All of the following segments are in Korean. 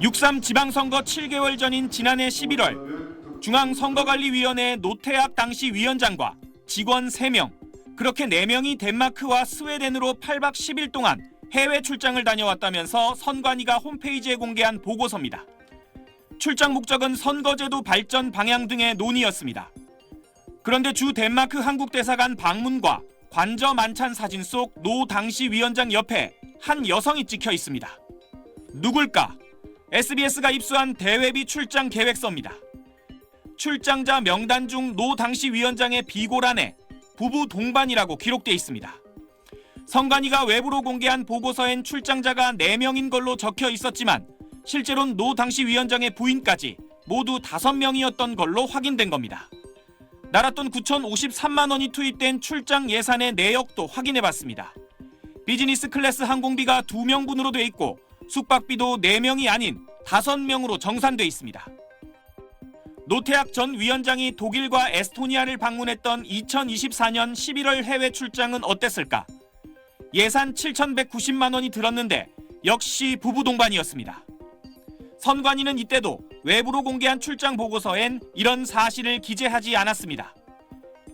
6.3 지방선거 7개월 전인 지난해 11월 중앙선거관리위원회 노태악 당시 위원장과 직원 3명, 그렇게 4명이 덴마크와 스웨덴으로 8박 10일 동안 해외 출장을 다녀왔다면서 선관위가 홈페이지에 공개한 보고서입니다. 출장 목적은 선거제도 발전 방향 등의 논의였습니다. 그런데 주 덴마크 한국대사관 방문과 관저 만찬 사진 속 노 당시 위원장 옆에 한 여성이 찍혀 있습니다. 누굴까? SBS가 입수한 대외비 출장 계획서입니다. 출장자 명단 중 노 당시 위원장의 비고란에 부부 동반이라고 기록돼 있습니다. 선관위가 외부로 공개한 보고서엔 출장자가 4명인 걸로 적혀 있었지만 실제로는 노 당시 위원장의 부인까지 모두 5명이었던 걸로 확인된 겁니다. 나랏돈 9,053만 원이 투입된 출장 예산의 내역도 확인해봤습니다. 비즈니스 클래스 항공비가 2명분으로 돼 있고 숙박비도 4명이 아닌 5명으로 정산돼 있습니다. 노태악 전 위원장이 독일과 에스토니아를 방문했던 2024년 11월 해외 출장은 어땠을까? 예산 7,190만 원이 들었는데 역시 부부 동반이었습니다. 선관위는 이때도 외부로 공개한 출장 보고서엔 이런 사실을 기재하지 않았습니다.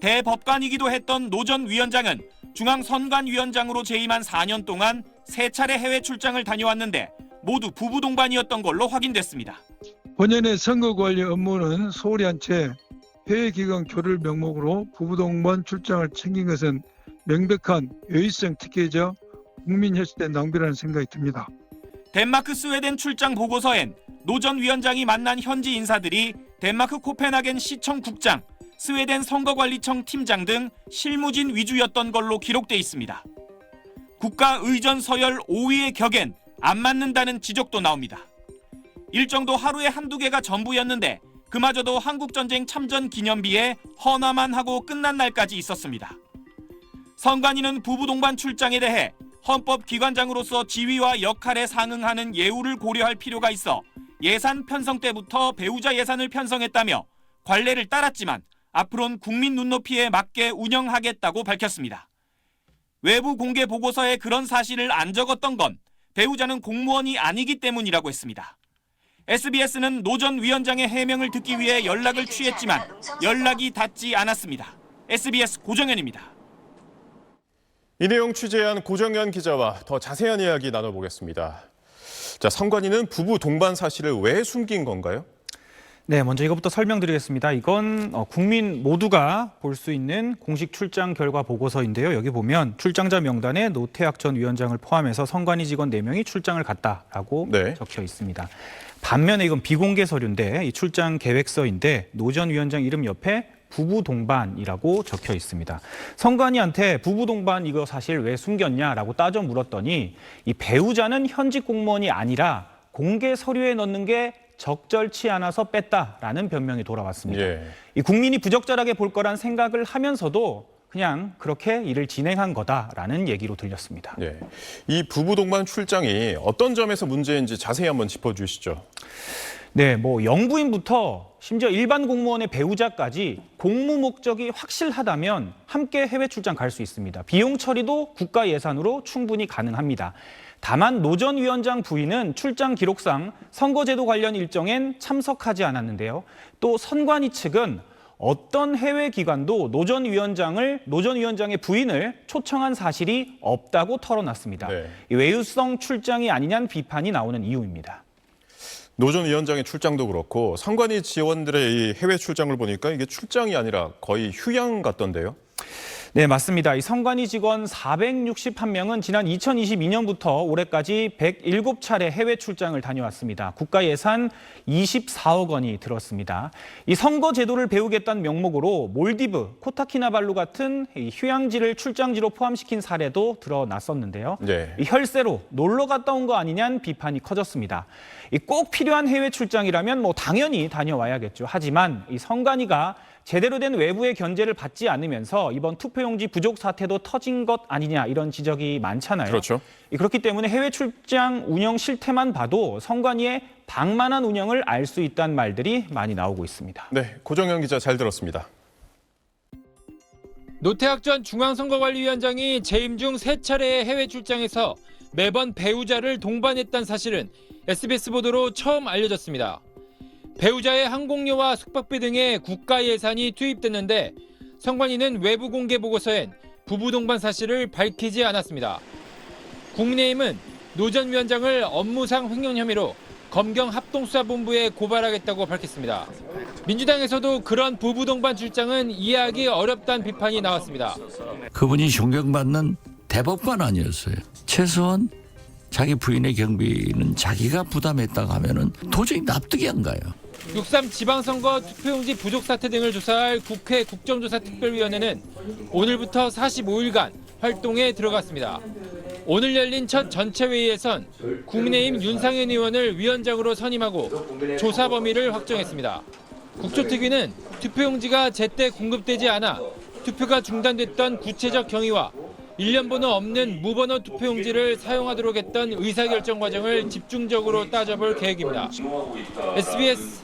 대법관이기도 했던 노 전 위원장은 중앙선관위원장으로 재임한 4년 동안 3차례 해외 출장을 다녀왔는데 모두 부부 동반이었던 걸로 확인됐습니다. 본연의 선거관리 업무는 소홀히 한 채 해외기관 교류를 명목으로 부부 동반 출장을 챙긴 것은 명백한 외유성 특혜이자 국민 혈세된 낭비라는 생각이 듭니다. 덴마크 스웨덴 출장 보고서엔 노 전 위원장이 만난 현지 인사들이 덴마크 코펜하겐 시청 국장, 스웨덴 선거관리청 팀장 등 실무진 위주였던 걸로 기록돼 있습니다. 국가 의전 서열 5위의 격엔 안 맞는다는 지적도 나옵니다. 일정도 하루에 1-2개가 전부였는데 그마저도 한국전쟁 참전 기념비에 헌화만 하고 끝난 날까지 있었습니다. 선관위는 부부 동반 출장에 대해 헌법기관장으로서 지위와 역할에 상응하는 예우를 고려할 필요가 있어 예산 편성 때부터 배우자 예산을 편성했다며 관례를 따랐지만 앞으로는 국민 눈높이에 맞게 운영하겠다고 밝혔습니다. 외부 공개 보고서에 그런 사실을 안 적었던 건 배우자는 공무원이 아니기 때문이라고 했습니다. SBS는 노 전 위원장의 해명을 듣기 위해 연락을 취했지만 연락이 닿지 않았습니다. SBS 고정현입니다. 이 내용 취재한 고정현 기자와 더 자세한 이야기 나눠보겠습니다. 자, 선관위는 부부 동반 사실을 왜 숨긴 건가요? 네, 먼저 이것부터 설명드리겠습니다. 이건 국민 모두가 볼 수 있는 공식 출장 결과 보고서인데요. 여기 보면 출장자 명단에 노태악 전 위원장을 포함해서 선관위 직원 4명이 출장을 갔다라고 적혀 있습니다. 반면에 이건 비공개 서류인데 이 출장 계획서인데 노 전 위원장 이름 옆에 부부 동반이라고 적혀 있습니다. 선관위한테 부부 동반 이거 사실 왜 숨겼냐라고 따져 물었더니 이 배우자는 현직 공무원이 아니라 공개 서류에 넣는 게 적절치 않아서 뺐다라는 변명이 돌아왔습니다. 이 국민이 부적절하게 볼 거란 생각을 하면서도 그냥 그렇게 일을 진행한 거다라는 얘기로 들렸습니다. 이 부부 동반 출장이 어떤 점에서 문제인지 자세히 한번 짚어주시죠. 네, 영부인부터 심지어 일반 공무원의 배우자까지 공무 목적이 확실하다면 함께 해외 출장 갈 수 있습니다. 비용 처리도 국가 예산으로 충분히 가능합니다. 다만 노 전 위원장 부인은 출장 기록상 선거제도 관련 일정엔 참석하지 않았는데요. 또 선관위 측은 어떤 해외 기관도 노 전 위원장의 부인을 초청한 사실이 없다고 털어놨습니다. 이 외유성 출장이 아니냐는 비판이 나오는 이유입니다. 노 전 위원장의 출장도 그렇고 선관위 지원들의 이 해외 출장을 보니까 이게 출장이 아니라 거의 휴양 같던데요. 네, 맞습니다. 이 선관위 직원 461명은 지난 2022년부터 올해까지 107차례 해외 출장을 다녀왔습니다. 국가 예산 24억 원이 들었습니다. 이 선거 제도를 배우겠다는 명목으로 몰디브, 코타키나발루 같은 이 휴양지를 출장지로 포함시킨 사례도 드러났었는데요. 이 혈세로 놀러 갔다 온 거 아니냐는 비판이 커졌습니다. 꼭 필요한 해외 출장이라면 당연히 다녀와야겠죠. 하지만 이 선관위가 제대로 된 외부의 견제를 받지 않으면서 이번 투표용지 부족 사태도 터진 것 아니냐 이런 지적이 많잖아요. 그렇죠. 그렇기 때문에 해외 출장 운영 실태만 봐도 선관위의 방만한 운영을 알 수 있다는 말들이 많이 나오고 있습니다. 네, 고정현 기자 잘 들었습니다. 노태악 전 중앙선거관리위원장이 재임 중 3차례의 해외 출장에서 매번 배우자를 동반했다는 사실은 SBS 보도로 처음 알려졌습니다. 배우자의 항공료와 숙박비 등의 국가 예산이 투입됐는데 선관위는 외부 공개 보고서엔 부부 동반 사실을 밝히지 않았습니다. 국민의힘은 노 전 위원장을 업무상 횡령 혐의로 검경 합동수사본부에 고발하겠다고 밝혔습니다. 민주당에서도 그런 부부 동반 출장은 이해하기 어렵다는 비판이 나왔습니다. 그분이 존경받는 대법관 아니었어요. 최소한 자기 부인의 경비는 자기가 부담했다고 하면은 도저히 납득이 안 가요. 6.3 지방선거 투표용지 부족 사태 등을 조사할 국회 국정조사특별위원회는 오늘부터 45일간 활동에 들어갔습니다. 오늘 열린 첫 전체 회의에선 국민의힘 윤상현 의원을 위원장으로 선임하고 조사 범위를 확정했습니다. 국조특위는 투표용지가 제때 공급되지 않아 투표가 중단됐던 구체적 경위와 일련 번호 없는 무번호 투표용지를 사용하도록 했던 의사결정 과정을 집중적으로 따져볼 계획입니다. SBS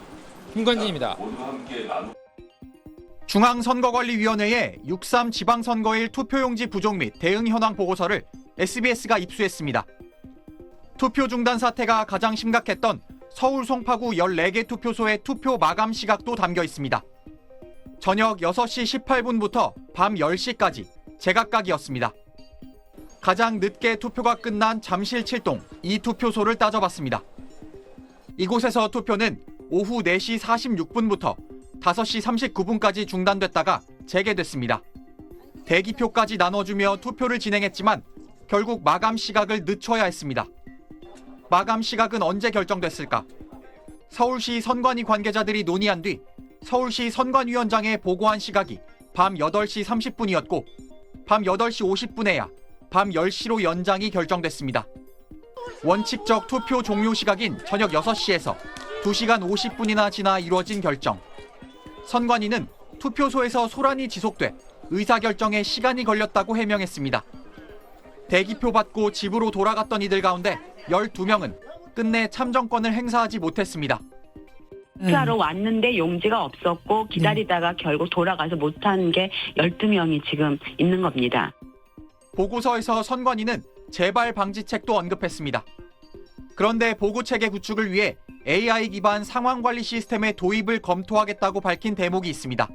김관진입니다. 중앙선거관리위원회에 6.3 지방선거일 투표용지 부족 및 대응 현황 보고서를 SBS가 입수했습니다. 투표 중단 사태가 가장 심각했던 서울 송파구 14개 투표소의 투표 마감 시각도 담겨 있습니다. 저녁 6시 18분부터 밤 10시까지 제각각이었습니다. 가장 늦게 투표가 끝난 잠실 7동 이 투표소를 따져봤습니다. 이곳에서 투표는 오후 4시 46분부터 5시 39분까지 중단됐다가 재개됐습니다. 대기표까지 나눠주며 투표를 진행했지만 결국 마감 시각을 늦춰야 했습니다. 마감 시각은 언제 결정됐을까? 서울시 선관위 관계자들이 논의한 뒤 서울시 선관위원장에 보고한 시각이 밤 8시 30분이었고 밤 8시 50분에야 밤 10시로 연장이 결정됐습니다. 원칙적 투표 종료 시각인 저녁 6시에서 2시간 50분이나 지나 이루어진 결정. 선관위는 투표소에서 소란이 지속돼 의사결정에 시간이 걸렸다고 해명했습니다. 대기표 받고 집으로 돌아갔던 이들 가운데 12명은 끝내 참정권을 행사하지 못했습니다. 투표하러 왔는데 용지가 없었고 기다리다가 결국 돌아가서 못한 게 12명이 지금 있는 겁니다. 보고서에서 선관위는 재발 방지책도 언급했습니다. 그런데 보고체계 구축을 위해 AI 기반 상황관리 시스템의 도입을 검토하겠다고 밝힌 대목이 있습니다.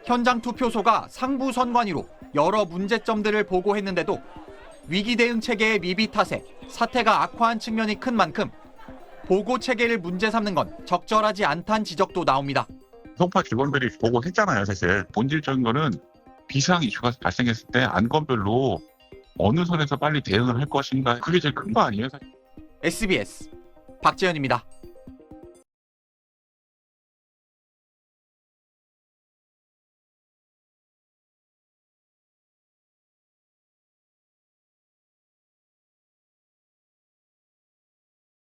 현장 투표소가 상부 선관위로 여러 문제점들을 보고했는데도 위기 대응 체계의 미비 탓에 사태가 악화한 측면이 큰 만큼 보고 체계를 문제 삼는 건 적절하지 않다는 지적도 나옵니다. 송파 직원들이 보고했잖아요. 사실 본질적인 거는 비상 이슈가 발생했을 때 안건별로 어느 선에서 빨리 대응을 할 것인가, 그게 제일 큰 거 아니에요? 사실. SBS 박재현입니다.